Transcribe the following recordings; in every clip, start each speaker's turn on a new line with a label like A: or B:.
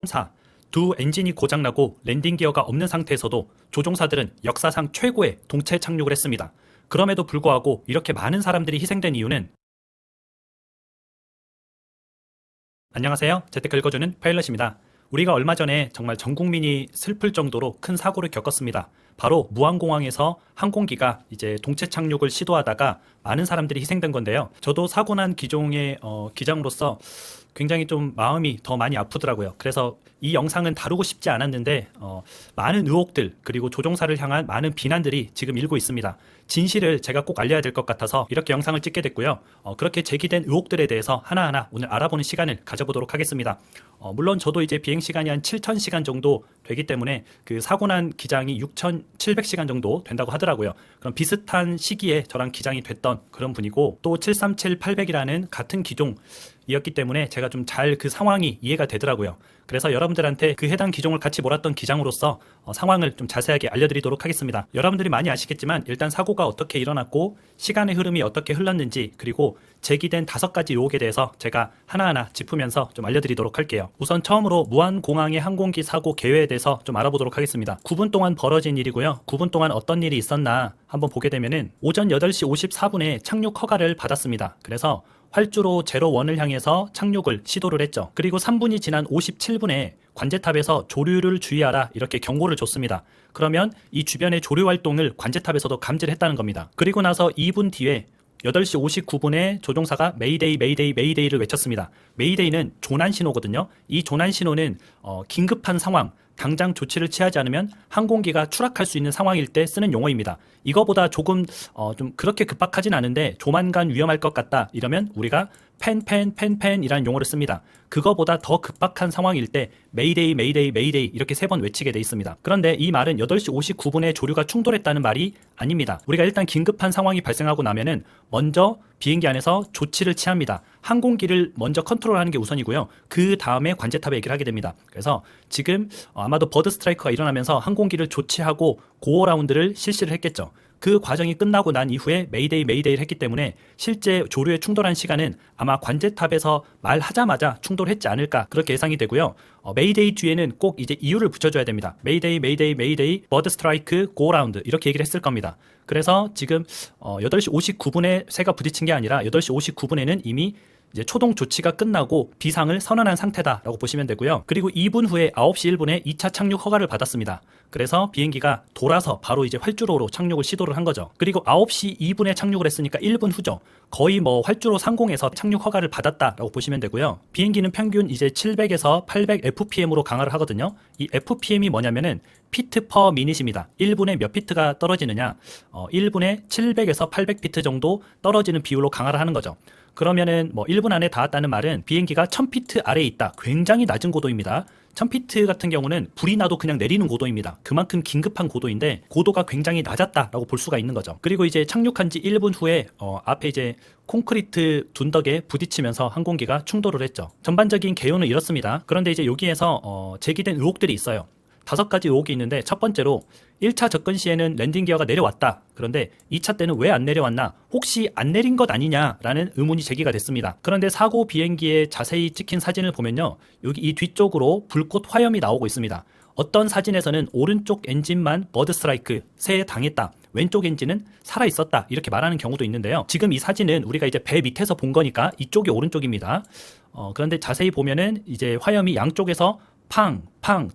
A: 4. 두 엔진이 고장나고 랜딩 기어가 없는 상태에서도 조종사들은 역사상 최고의 동체 착륙을 했습니다. 그럼에도 불구하고 이렇게 많은 사람들이 희생된 이유는 안녕하세요. 재테크 읽어주는 파일럿입니다. 우리가 얼마 전에 정말 전 국민이 슬플 정도로 큰 사고를 겪었습니다. 바로 무안공항에서 항공기가 이제 동체 착륙을 시도하다가 많은 사람들이 희생된 건데요. 저도 사고 난 기종의 기장으로서 굉장히 좀 마음이 더 많이 아프더라고요. 그래서 이 영상은 다루고 싶지 않았는데 많은 의혹들 그리고 조종사를 향한 많은 비난들이 지금 일고 있습니다. 진실을 제가 꼭 알려야 될 것 같아서 이렇게 영상을 찍게 됐고요. 그렇게 제기된 의혹들에 대해서 하나하나 오늘 알아보는 시간을 가져보도록 하겠습니다. 물론 저도 이제 비행시간이 한 7,000시간 정도 되기 때문에 그 사고 난 기장이 6,700시간 정도 된다고 하더라고요. 그럼 비슷한 시기에 저랑 기장이 됐던 그런 분이고 또 737-800이라는 같은 기종이었기 때문에 제가 좀 잘 그 상황이 이해가 되더라고요. 그래서 여러분들한테 그 해당 기종을 같이 몰았던 기장으로서 상황을 좀 자세하게 알려드리도록 하겠습니다. 여러분들이 많이 아시겠지만 일단 사고가 어떻게 일어났고 시간의 흐름이 어떻게 흘렀는지 그리고 제기된 5가지 의혹에 대해서 제가 하나하나 짚으면서 좀 알려드리도록 할게요. 우선 처음으로 무안공항의 항공기 사고 개요에 대해서 좀 알아보도록 하겠습니다. 9분 동안 벌어진 일이고요. 9분 동안 어떤 일이 있었나 한번 보게 되면은 오전 8시 54분에 착륙 허가를 받았습니다. 그래서 활주로 01을 향해서 착륙을 시도를 했죠. 그리고 3분이 지난 57분에 관제탑에서 조류를 주의하라 이렇게 경고를 줬습니다. 그러면 이 주변의 조류 활동을 관제탑에서도 감지를 했다는 겁니다. 그리고 나서 2분 뒤에 8시 59분에 조종사가 메이데이 메이데이 메이데이를 외쳤습니다. 메이데이는 조난 신호거든요. 이 조난 신호는 긴급한 상황, 당장 조치를 취하지 않으면 항공기가 추락할 수 있는 상황일 때 쓰는 용어입니다. 이거보다 조금 좀 그렇게 급박하진 않은데 조만간 위험할 것 같다 이러면 우리가 펜이라는 용어를 씁니다. 그거보다 더 급박한 상황일 때 메이데이 메이데이 메이데이 이렇게 3번 외치게 돼 있습니다. 그런데 이 말은 8시 59분에 조류가 충돌했다는 말이 아닙니다. 우리가 일단 긴급한 상황이 발생하고 나면은 먼저 비행기 안에서 조치를 취합니다. 항공기를 먼저 컨트롤하는 게 우선이고요. 그 다음에 관제탑에 얘기를 하게 됩니다. 그래서 지금 아마도 버드 스트라이크가 일어나면서 항공기를 조치하고 고어 라운드를 실시를 했겠죠. 그 과정이 끝나고 난 이후에 메이데이 메이데이를 했기 때문에 실제 조류에 충돌한 시간은 아마 관제탑에서 말하자마자 충돌했지 않을까 그렇게 예상이 되고요. 메이데이 뒤에는 꼭 이제 이유를 붙여줘야 됩니다. 메이데이 메이데이 메이데이 버드 스트라이크 고 라운드 이렇게 얘기를 했을 겁니다. 그래서 지금 8시 59분에 새가 부딪힌 게 아니라 8시 59분에는 이미 이제 초동 조치가 끝나고 비상을 선언한 상태다라고 보시면 되고요. 그리고 2분 후에 9시 1분에 2차 착륙 허가를 받았습니다. 그래서 비행기가 돌아서 바로 이제 활주로로 착륙을 시도를 한 거죠. 그리고 9시 2분에 착륙을 했으니까 1분 후죠. 거의 활주로 상공에서 착륙 허가를 받았다라고 보시면 되고요. 비행기는 평균 이제 700에서 800 FPM으로 강화를 하거든요. 이 FPM이 뭐냐면은 피트 퍼 미닛입니다. 1분에 몇 피트가 떨어지느냐? 1분에 700에서 800피트 정도 떨어지는 비율로 강화를 하는 거죠. 그러면은 1분 안에 닿았다는 말은 비행기가 1000피트 아래에 있다. 굉장히 낮은 고도입니다. 1000피트 같은 경우는 불이 나도 그냥 내리는 고도입니다. 그만큼 긴급한 고도인데 고도가 굉장히 낮았다라고 볼 수가 있는 거죠. 그리고 이제 착륙한 지 1분 후에 앞에 이제 콘크리트 둔덕에 부딪히면서 항공기가 충돌을 했죠. 전반적인 개요는 이렇습니다. 그런데 이제 여기에서 제기된 의혹들이 있어요. 5가지 의혹이 있는데 첫 번째로 1차 접근 시에는 랜딩 기어가 내려왔다. 그런데 2차 때는 왜 안 내려왔나? 혹시 안 내린 것 아니냐라는 의문이 제기가 됐습니다. 그런데 사고 비행기에 자세히 찍힌 사진을 보면요. 여기 이 뒤쪽으로 불꽃 화염이 나오고 있습니다. 어떤 사진에서는 오른쪽 엔진만 버드 스트라이크에 당했다. 왼쪽 엔진은 살아있었다. 이렇게 말하는 경우도 있는데요. 지금 이 사진은 우리가 이제 배 밑에서 본 거니까 이쪽이 오른쪽입니다. 그런데 자세히 보면은 이제 화염이 양쪽에서 팡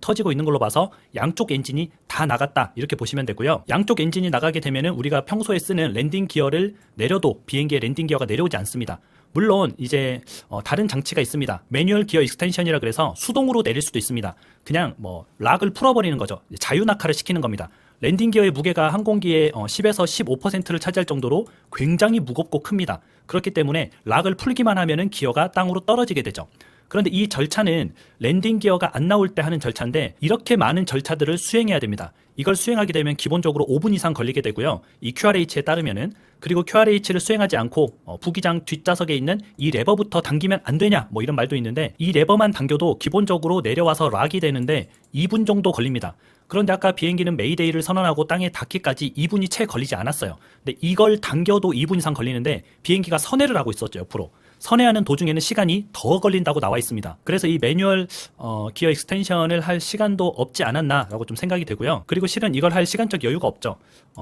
A: 터지고 있는 걸로 봐서 양쪽 엔진이 다 나갔다 이렇게 보시면 되고요. 양쪽 엔진이 나가게 되면은 우리가 평소에 쓰는 랜딩 기어를 내려도 비행기의 랜딩 기어가 내려오지 않습니다. 물론 이제 다른 장치가 있습니다. 매뉴얼 기어 익스텐션이라 그래서 수동으로 내릴 수도 있습니다. 그냥 락을 풀어버리는 거죠. 자유 낙하를 시키는 겁니다. 랜딩 기어의 무게가 항공기의 10에서 15%를 차지할 정도로 굉장히 무겁고 큽니다. 그렇기 때문에 락을 풀기만 하면은 기어가 땅으로 떨어지게 되죠. 그런데 이 절차는 랜딩 기어가 안 나올 때 하는 절차인데 이렇게 많은 절차들을 수행해야 됩니다. 이걸 수행하게 되면 기본적으로 5분 이상 걸리게 되고요. 이 QRH에 따르면은 그리고 QRH를 수행하지 않고 부기장 뒷좌석에 있는 이 레버부터 당기면 안 되냐 이런 말도 있는데 이 레버만 당겨도 기본적으로 내려와서 락이 되는데 2분 정도 걸립니다. 그런데 아까 비행기는 메이데이를 선언하고 땅에 닿기까지 2분이 채 걸리지 않았어요. 근데 이걸 당겨도 2분 이상 걸리는데 비행기가 선회를 하고 있었죠. 옆으로. 선회하는 도중에는 시간이 더 걸린다고 나와 있습니다. 그래서 이 매뉴얼 기어 익스텐션을 할 시간도 없지 않았나라고 좀 생각이 되고요. 그리고 실은 이걸 할 시간적 여유가 없죠.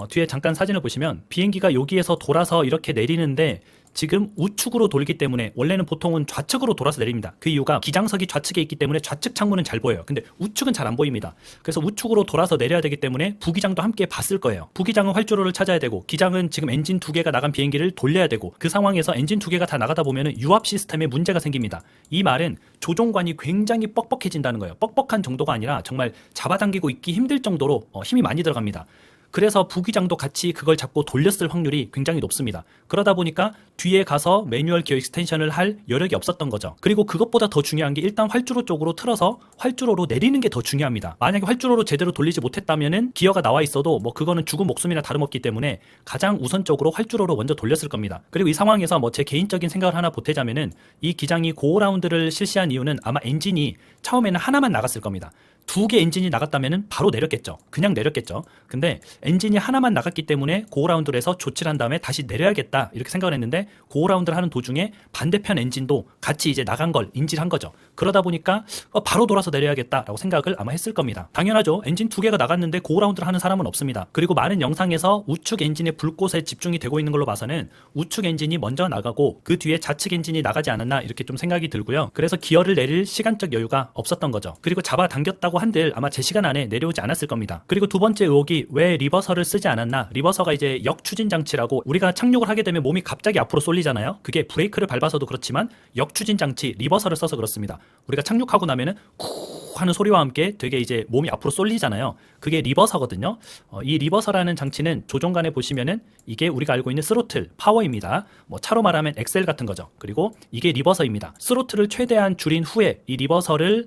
A: 뒤에 잠깐 사진을 보시면 비행기가 여기에서 돌아서 이렇게 내리는데 지금 우측으로 돌기 때문에 원래는 보통은 좌측으로 돌아서 내립니다. 그 이유가 기장석이 좌측에 있기 때문에 좌측 창문은 잘 보여요. 근데 우측은 잘 안 보입니다. 그래서 우측으로 돌아서 내려야 되기 때문에 부기장도 함께 봤을 거예요. 부기장은 활주로를 찾아야 되고 기장은 지금 엔진 2개가 나간 비행기를 돌려야 되고 그 상황에서 엔진 2개가 다 나가다 보면 유압 시스템에 문제가 생깁니다. 이 말은 조종관이 굉장히 뻑뻑해진다는 거예요. 뻑뻑한 정도가 아니라 정말 잡아당기고 있기 힘들 정도로 힘이 많이 들어갑니다. 그래서 부기장도 같이 그걸 잡고 돌렸을 확률이 굉장히 높습니다. 그러다 보니까 뒤에 가서 매뉴얼 기어 익스텐션을 할 여력이 없었던 거죠. 그리고 그것보다 더 중요한 게 일단 활주로 쪽으로 틀어서 활주로로 내리는 게 더 중요합니다. 만약에 활주로로 제대로 돌리지 못했다면은 기어가 나와 있어도 뭐 그거는 죽은 목숨이나 다름없기 때문에 가장 우선적으로 활주로로 먼저 돌렸을 겁니다. 그리고 이 상황에서 뭐 제 개인적인 생각을 하나 보태자면은 이 기장이 고라운드를 실시한 이유는 아마 엔진이 처음에는 하나만 나갔을 겁니다. 2개 엔진이 나갔다면 바로 내렸겠죠. 그냥 내렸겠죠. 근데 엔진이 하나만 나갔기 때문에 고라운드를 해서 조치를 한 다음에 다시 내려야겠다 이렇게 생각을 했는데 고라운드를 하는 도중에 반대편 엔진도 같이 이제 나간 걸 인지를 한 거죠. 그러다 보니까 바로 돌아서 내려야겠다라고 생각을 아마 했을 겁니다. 당연하죠. 엔진 2개가 나갔는데 고라운드를 하는 사람은 없습니다. 그리고 많은 영상에서 우측 엔진의 불꽃에 집중이 되고 있는 걸로 봐서는 우측 엔진이 먼저 나가고 그 뒤에 좌측 엔진이 나가지 않았나 이렇게 좀 생각이 들고요. 그래서 기어를 내릴 시간적 여유가 없었던 거죠. 그리고 잡아당겼다고 한들 아마 제 시간 안에 내려오지 않았을 겁니다. 그리고 두 번째 의혹이 왜 리버서를 쓰지 않았나. 리버서가 이제 역추진 장치라고 우리가 착륙을 하게 되면 몸이 갑자기 앞으로 쏠리잖아요. 그게 브레이크를 밟아서도 그렇지만 역추진 장치 리버서를 써서 그렇습니다. 우리가 착륙하고 나면은 쿠 하는 소리와 함께 되게 이제 몸이 앞으로 쏠리잖아요. 그게 리버서거든요. 이 리버서라는 장치는 조종관에 보시면은 이게 우리가 알고 있는 스로틀, 파워입니다. 뭐 차로 말하면 엑셀 같은 거죠. 그리고 이게 리버서입니다. 스로틀을 최대한 줄인 후에 이 리버서를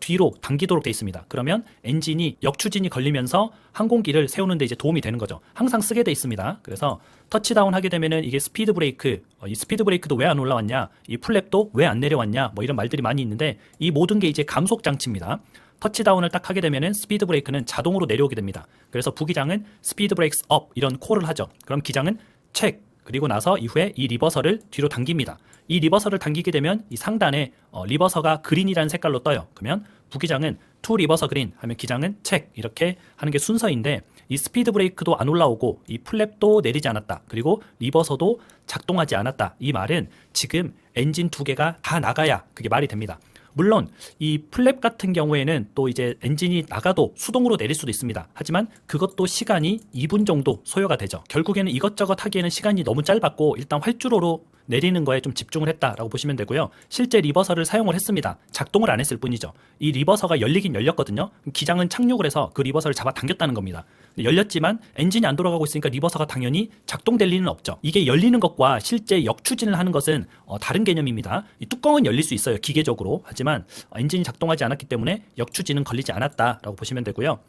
A: 뒤로 당기도록 되어 있습니다. 그러면 엔진이 역추진이 걸리면서 항공기를 세우는데 이제 도움이 되는 거죠. 항상 쓰게 되어 있습니다. 그래서 터치다운 하게 되면은 이게 스피드 브레이크, 이 스피드 브레이크도 왜 안 올라왔냐, 이 플랩도 왜 안 내려왔냐, 뭐 이런 말들이 많이 있는데 이 모든 게 이제 감속 장치입니다. 터치다운을 딱 하게 되면은 스피드 브레이크는 자동으로 내려오게 됩니다. 그래서 부기장은 스피드 브레이크스 업 이런 콜을 하죠. 그럼 기장은 체크 그리고 나서 이후에 이 리버서를 뒤로 당깁니다. 이 리버서를 당기게 되면 이 상단에 리버서가 그린이라는 색깔로 떠요. 그러면 부기장은 투 리버서 그린 하면 기장은 체크 이렇게 하는 게 순서인데 이 스피드 브레이크도 안 올라오고 이 플랩도 내리지 않았다. 그리고 리버서도 작동하지 않았다. 이 말은 지금 엔진 2개가 다 나가야 그게 말이 됩니다. 물론 이 플랩 같은 경우에는 또 이제 엔진이 나가도 수동으로 내릴 수도 있습니다. 하지만 그것도 시간이 2분 정도 소요가 되죠. 결국에는 이것저것 하기에는 시간이 너무 짧았고 일단 활주로로 내리는 거에 좀 집중을 했다라고 보시면 되고요. 실제 리버서를 사용을 했습니다. 작동을 안 했을 뿐이죠. 이 리버서가 열리긴 열렸거든요. 기장은 착륙을 해서 그 리버서를 잡아당겼다는 겁니다. 열렸지만 엔진이 안 돌아가고 있으니까 리버서가 당연히 작동될 리는 없죠. 이게 열리는 것과 실제 역추진을 하는 것은 다른 개념입니다. 이 뚜껑은 열릴 수 있어요. 기계적으로. 하지만 엔진이 작동하지 않았기 때문에 역추진은 걸리지 않았다라고 보시면 되고요.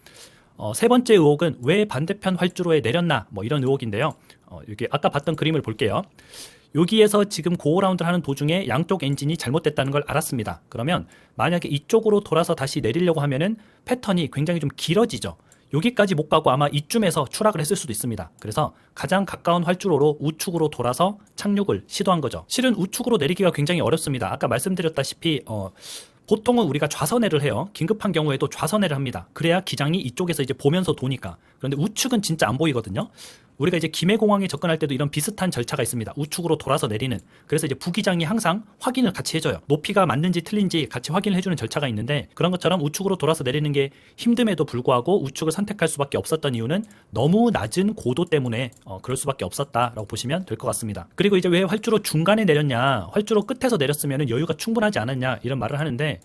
A: 세 번째 의혹은 왜 반대편 활주로에 내렸나 뭐 이런 의혹인데요. 이렇게 아까 봤던 그림을 볼게요. 여기에서 지금 고어라운드를 하는 도중에 양쪽 엔진이 잘못됐다는 걸 알았습니다. 그러면 만약에 이쪽으로 돌아서 다시 내리려고 하면은 패턴이 굉장히 좀 길어지죠. 여기까지 못 가고 아마 이쯤에서 추락을 했을 수도 있습니다. 그래서 가장 가까운 활주로로 우측으로 돌아서 착륙을 시도한 거죠. 실은 우측으로 내리기가 굉장히 어렵습니다. 아까 말씀드렸다시피 보통은 우리가 좌선회를 해요. 긴급한 경우에도 좌선회를 합니다. 그래야 기장이 이쪽에서 이제 보면서 도니까. 그런데 우측은 진짜 안 보이거든요. 우리가 이제 김해공항에 접근할 때도 이런 비슷한 절차가 있습니다. 우측으로 돌아서 내리는. 그래서 이제 부기장이 항상 확인을 같이 해줘요. 높이가 맞는지 틀린지 같이 확인을 해주는 절차가 있는데 그런 것처럼 우측으로 돌아서 내리는 게 힘듦에도 불구하고 우측을 선택할 수밖에 없었던 이유는 너무 낮은 고도 때문에 그럴 수밖에 없었다라고 보시면 될 것 같습니다. 그리고 이제 왜 활주로 중간에 내렸냐, 활주로 끝에서 내렸으면 여유가 충분하지 않았냐 이런 말을 하는데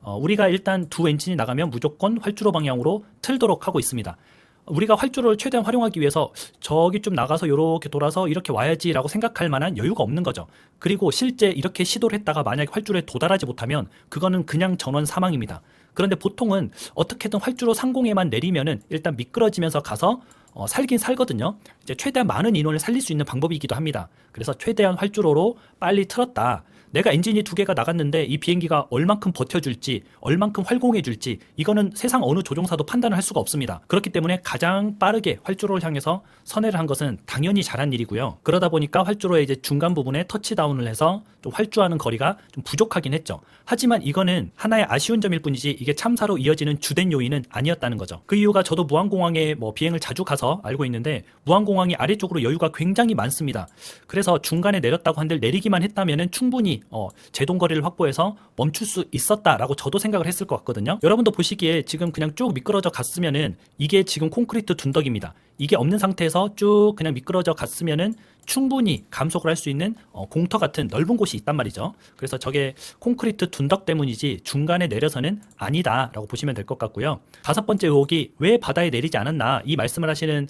A: 우리가 일단 두 엔진이 나가면 무조건 활주로 방향으로 틀도록 하고 있습니다. 우리가 활주로를 최대한 활용하기 위해서 저기 좀 나가서 이렇게 돌아서 이렇게 와야지라고 생각할 만한 여유가 없는 거죠. 그리고 실제 이렇게 시도를 했다가 만약에 활주로에 도달하지 못하면 그거는 그냥 전원 사망입니다. 그런데 보통은 어떻게든 활주로 상공에만 내리면은 일단 미끄러지면서 가서 살긴 살거든요. 이제 최대한 많은 인원을 살릴 수 있는 방법이기도 합니다. 그래서 최대한 활주로로 빨리 틀었다. 내가 엔진이 2개가 나갔는데 이 비행기가 얼만큼 버텨줄지, 얼만큼 활공해줄지 이거는 세상 어느 조종사도 판단을 할 수가 없습니다. 그렇기 때문에 가장 빠르게 활주로를 향해서 선회를 한 것은 당연히 잘한 일이고요. 그러다 보니까 활주로의 이제 중간 부분에 터치다운을 해서 좀 활주하는 거리가 좀 부족하긴 했죠. 하지만 이거는 하나의 아쉬운 점일 뿐이지 이게 참사로 이어지는 주된 요인은 아니었다는 거죠. 그 이유가 저도 무안공항에 뭐 비행을 자주 가서 알고 있는데 무안공항이 아래쪽으로 여유가 굉장히 많습니다. 그래서 중간에 내렸다고 한들 내리기만 했다면은 충분히 제동거리를 확보해서 멈출 수 있었다라고 저도 생각을 했을 것 같거든요. 여러분도 보시기에 지금 그냥 쭉 미끄러져 갔으면은 이게 지금 콘크리트 둔덕입니다. 이게 없는 상태에서 쭉 그냥 미끄러져 갔으면은 충분히 감속을 할 수 있는 공터 같은 넓은 곳이 있단 말이죠. 그래서 저게 콘크리트 둔덕 때문이지 중간에 내려서는 아니다라고 보시면 될 것 같고요. 5번째 의혹이 왜 바다에 내리지 않았나 이 말씀을 하시는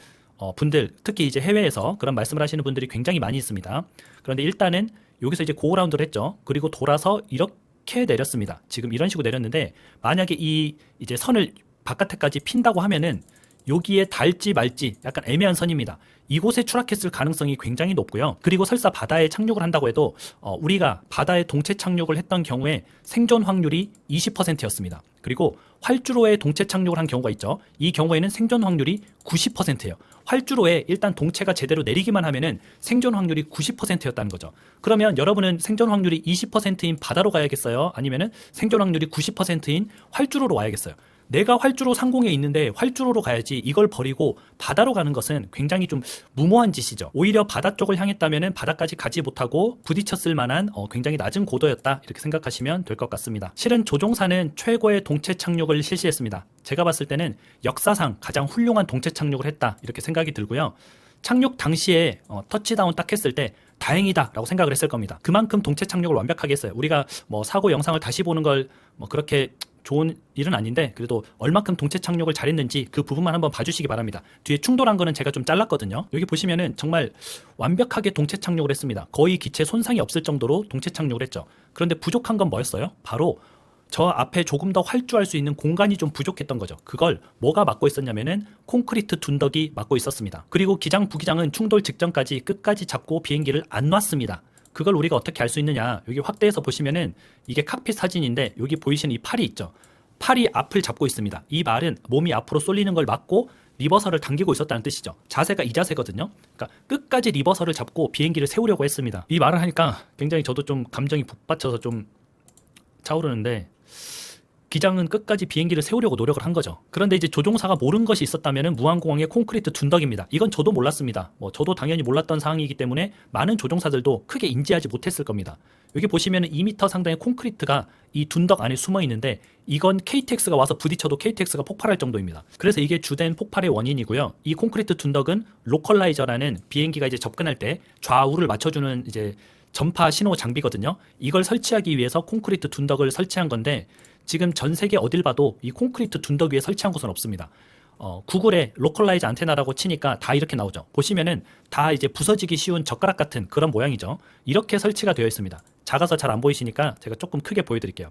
A: 분들, 특히 이제 해외에서 그런 말씀을 하시는 분들이 굉장히 많이 있습니다. 그런데 일단은 여기서 이제 고라운드를 했죠. 그리고 돌아서 이렇게 내렸습니다. 지금 이런 식으로 내렸는데 만약에 이 이제 선을 바깥에까지 핀다고 하면은 여기에 닿을지 말지 약간 애매한 선입니다. 이곳에 추락했을 가능성이 굉장히 높고요. 그리고 설사 바다에 착륙을 한다고 해도 우리가 바다에 동체 착륙을 했던 경우에 생존 확률이 20%였습니다. 그리고 활주로에 동체 착륙을 한 경우가 있죠. 이 경우에는 생존 확률이 90%예요. 활주로에 일단 동체가 제대로 내리기만 하면은 생존 확률이 90%였다는 거죠. 그러면 여러분은 생존 확률이 20%인 바다로 가야겠어요? 아니면은 생존 확률이 90%인 활주로로 와야겠어요? 내가 활주로 상공에 있는데 활주로로 가야지 이걸 버리고 바다로 가는 것은 굉장히 좀 무모한 짓이죠. 오히려 바다 쪽을 향했다면 바다까지 가지 못하고 부딪혔을 만한 굉장히 낮은 고도였다 이렇게 생각하시면 될 것 같습니다. 실은 조종사는 최고의 동체 착륙을 실시했습니다. 제가 봤을 때는 역사상 가장 훌륭한 동체 착륙을 했다 이렇게 생각이 들고요. 착륙 당시에 터치다운 딱 했을 때 다행이다 라고 생각을 했을 겁니다. 그만큼 동체 착륙을 완벽하게 했어요. 우리가 뭐 사고 영상을 다시 보는 걸 뭐 그렇게 좋은 일은 아닌데 그래도 얼마큼 동체 착륙을 잘했는지 그 부분만 한번 봐주시기 바랍니다. 뒤에 충돌한 거는 제가 좀 잘랐거든요. 여기 보시면은 정말 완벽하게 동체 착륙을 했습니다. 거의 기체 손상이 없을 정도로 동체 착륙을 했죠. 그런데 부족한 건 뭐였어요? 바로 저 앞에 조금 더 활주할 수 있는 공간이 좀 부족했던 거죠. 그걸 뭐가 막고 있었냐면은 콘크리트 둔덕이 막고 있었습니다. 그리고 기장 부기장은 충돌 직전까지 끝까지 잡고 비행기를 안 놨습니다. 그걸 우리가 어떻게 알 수 있느냐? 여기 확대해서 보시면은 이게 칵핏 사진인데 여기 보이시는 이 팔이 있죠. 팔이 앞을 잡고 있습니다. 이 말은 몸이 앞으로 쏠리는 걸 막고 리버설을 당기고 있었다는 뜻이죠. 자세가 이 자세거든요. 그러니까 끝까지 리버설을 잡고 비행기를 세우려고 했습니다. 이 말을 하니까 굉장히 저도 좀 감정이 북받쳐서 좀 차오르는데 기장은 끝까지 비행기를 세우려고 노력을 한 거죠. 그런데 이제 조종사가 모르는 것이 있었다면 무안공항의 콘크리트 둔덕입니다. 이건 저도 몰랐습니다. 저도 당연히 몰랐던 사항이기 때문에 많은 조종사들도 크게 인지하지 못했을 겁니다. 여기 보시면 2m 상당의 콘크리트가 이 둔덕 안에 숨어 있는데 이건 KTX가 와서 부딪혀도 KTX가 폭발할 정도입니다. 그래서 이게 주된 폭발의 원인이고요. 이 콘크리트 둔덕은 로컬라이저라는 비행기가 이제 접근할 때 좌우를 맞춰주는 이제 전파 신호 장비거든요. 이걸 설치하기 위해서 콘크리트 둔덕을 설치한 건데 지금 전 세계 어딜 봐도 이 콘크리트 둔덕 위에 설치한 곳은 없습니다. 구글에 로컬라이즈 안테나라고 치니까 다 이렇게 나오죠. 보시면은 다 이제 부서지기 쉬운 젓가락 같은 그런 모양이죠. 이렇게 설치가 되어 있습니다. 작아서 잘 안 보이시니까 제가 조금 크게 보여드릴게요.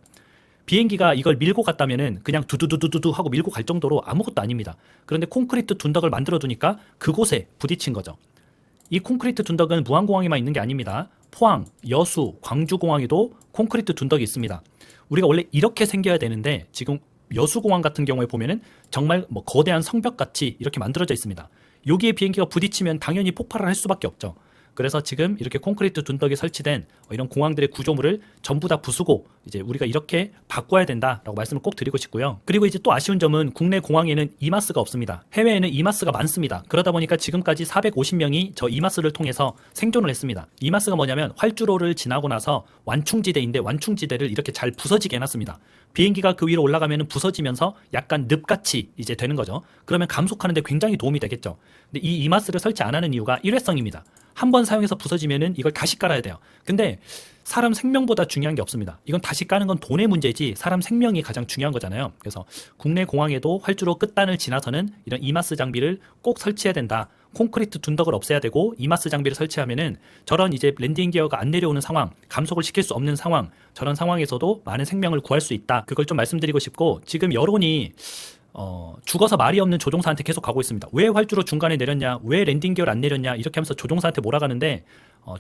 A: 비행기가 이걸 밀고 갔다면은 그냥 두두두두두 하고 밀고 갈 정도로 아무것도 아닙니다. 그런데 콘크리트 둔덕을 만들어 두니까 그곳에 부딪힌 거죠. 이 콘크리트 둔덕은 무안공항에만 있는 게 아닙니다. 포항, 여수, 광주공항에도 콘크리트 둔덕이 있습니다. 우리가 원래 이렇게 생겨야 되는데 지금 여수공항 같은 경우에 보면은 정말 뭐 거대한 성벽같이 이렇게 만들어져 있습니다. 여기에 비행기가 부딪히면 당연히 폭발을 할 수밖에 없죠. 그래서 지금 이렇게 콘크리트 둔덕이 설치된 이런 공항들의 구조물을 전부 다 부수고 이제 우리가 이렇게 바꿔야 된다라고 말씀을 꼭 드리고 싶고요. 그리고 이제 또 아쉬운 점은 국내 공항에는 이마스가 없습니다. 해외에는 이마스가 많습니다. 그러다 보니까 지금까지 450명이 저 이마스를 통해서 생존을 했습니다. 이마스가 뭐냐면 활주로를 지나고 나서 완충지대인데 완충지대를 이렇게 잘 부서지게 해놨습니다. 비행기가 그 위로 올라가면 부서지면서 약간 늪같이 이제 되는 거죠. 그러면 감속하는데 굉장히 도움이 되겠죠. 근데 이 이마스를 설치 안 하는 이유가 일회성입니다. 한 번 사용해서 부서지면은 이걸 다시 깔아야 돼요. 근데 사람 생명보다 중요한 게 없습니다. 이건 다시 까는 건 돈의 문제지 사람 생명이 가장 중요한 거잖아요. 그래서 국내 공항에도 활주로 끝단을 지나서는 이런 이마스 장비를 꼭 설치해야 된다. 콘크리트 둔덕을 없애야 되고 이마스 장비를 설치하면은 저런 이제 랜딩 기어가 안 내려오는 상황, 감속을 시킬 수 없는 상황, 저런 상황에서도 많은 생명을 구할 수 있다. 그걸 좀 말씀드리고 싶고 지금 여론이 죽어서 말이 없는 조종사한테 계속 가고 있습니다. 왜 활주로 중간에 내렸냐? 왜 랜딩 기어를 안 내렸냐? 이렇게 하면서 조종사한테 몰아가는데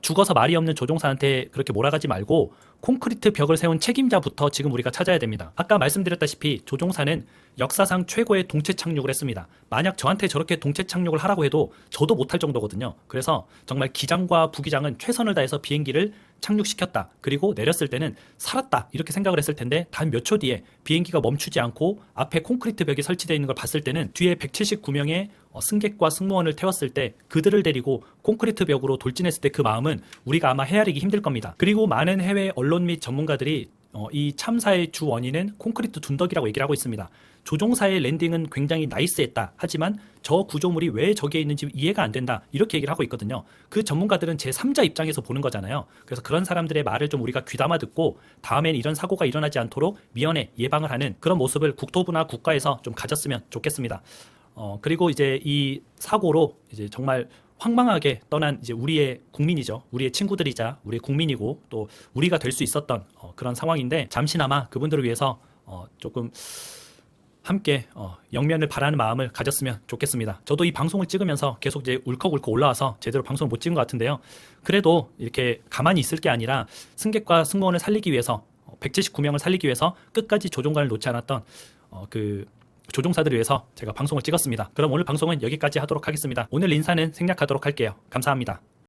A: 죽어서 말이 없는 조종사한테 그렇게 몰아가지 말고 콘크리트 벽을 세운 책임자부터 지금 우리가 찾아야 됩니다. 아까 말씀드렸다시피 조종사는 역사상 최고의 동체 착륙을 했습니다. 만약 저한테 저렇게 동체 착륙을 하라고 해도 저도 못할 정도거든요. 그래서 정말 기장과 부기장은 최선을 다해서 비행기를 착륙시켰다. 그리고 내렸을 때는 살았다. 이렇게 생각을 했을 텐데 단 몇 초 뒤에 비행기가 멈추지 않고 앞에 콘크리트 벽이 설치되어 있는 걸 봤을 때는 뒤에 179명의 승객과 승무원을 태웠을 때 그들을 데리고 콘크리트 벽으로 돌진했을 때 그 마음은 우리가 아마 헤아리기 힘들 겁니다. 그리고 많은 해외 언론 및 전문가들이 이 참사의 주 원인은 콘크리트 둔덕이라고 얘기를 하고 있습니다. 조종사의 랜딩은 굉장히 나이스했다. 하지만 저 구조물이 왜 저기에 있는지 이해가 안 된다. 이렇게 얘기를 하고 있거든요. 그 전문가들은 제3자 입장에서 보는 거잖아요. 그래서 그런 사람들의 말을 좀 우리가 귀담아 듣고 다음엔 이런 사고가 일어나지 않도록 미연에 예방을 하는 그런 모습을 국토부나 국가에서 좀 가졌으면 좋겠습니다. 그리고 이제 이 사고로 이제 정말 황망하게 떠난 이제 우리의 국민이죠. 우리의 친구들이자 우리의 국민이고 또 우리가 될 수 있었던 그런 상황인데 잠시나마 그분들을 위해서 조금 함께 영면을 바라는 마음을 가졌으면 좋겠습니다. 저도 이 방송을 찍으면서 계속 이제 울컥울컥 올라와서 제대로 방송을 못 찍은 것 같은데요. 그래도 이렇게 가만히 있을 게 아니라 승객과 승무원을 살리기 위해서 179명을 살리기 위해서 끝까지 조종관을 놓지 않았던 그 조종사들을 위해서 제가 방송을 찍었습니다. 그럼 오늘 방송은 여기까지 하도록 하겠습니다. 오늘 인사는 생략하도록 할게요. 감사합니다.